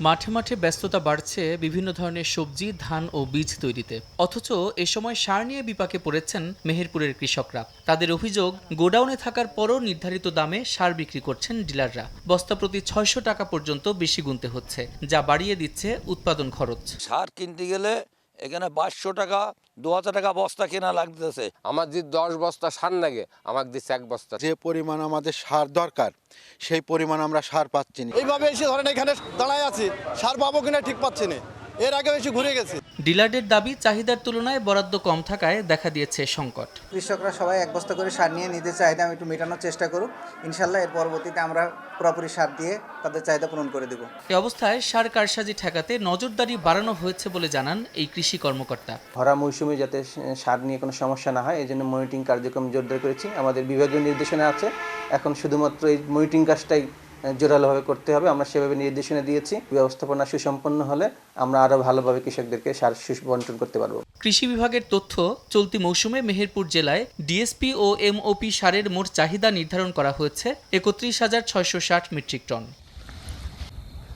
মাঠে মাঠে ব্যস্ততা বাড়ছে বিভিন্ন ধরনের সবজি, ধান ও বীজ তৈরিতে। অথচ এ সময় সার নিয়ে বিপাকে পড়েছেন মেহেরপুরের কৃষকরা। তাদের অভিযোগ, গোডাউনে থাকার পরও নির্ধারিত দামে সার বিক্রি করছেন ডিলাররা। বস্তা প্রতি ৬০০ টাকা পর্যন্ত বেশি গুনতে হচ্ছে, যা বাড়িয়ে দিচ্ছে উৎপাদন খরচ। সার কিনতে গেলে এখানে 500 টাকা 2000 টাকা বস্তা কেনা লাগতেছে। আমার যে 10 বস্তা সার লাগে আমাকে দিচ্ছে 1 বস্তা। যে পরিমাণ আমাদের সার দরকার সেই পরিমাণ আমরা সার পাচ্ছি না। এইভাবে এসে ধরেন এখানে দাঁড়ায় আছি, সার পাবো কিনা ঠিক পাচ্ছি না, এর আগে এসে ঘুরে গেছি। ডিলারদের দাবি, চাহিদার তুলনায় বরাদ্দ কম থাকায় দেখা দিয়েছে সংকট। কৃষকরা সবাই এক বস্তা করে সার নিয়ে নিজের চাহিদা একটু মেটানোর চেষ্টা করুক। ইনশাল্লাহ এর পরবর্তীতে আমরা পুরোপুরি সার দিয়ে তাদের চাহিদা পূরণ করে দেব। এ অবস্থায় সার কারসাজি ঠেকাতে নজরদারি বাড়ানো হয়েছে বলে জানান এই কৃষি কর্মকর্তা। ভরা মৌসুমে যাতে সার নিয়ে কোনো সমস্যা না হয় এই জন্য মনিটরিং কার্যক্রম জোরদার করেছি। আমাদের বিভাগীয় নির্দেশনা আছে, এখন শুধুমাত্র এই মনিটরিং কাজটাই জোরালোভাবে করতে হবে। আমরা সেভাবে নির্দেশনা দিয়েছি। ব্যবস্থাপনা সুসম্পন্ন হলে আমরা আরও ভালোভাবে কৃষকদেরকে সার বন্টন করতে পারবো। কৃষি বিভাগের তথ্য, চলতি মৌসুমে মেহেরপুর জেলায় ডিএসপি ও এমওপি সারের মোট চাহিদা নির্ধারণ করা হয়েছে ৩১,৬৬০ মেট্রিক টন।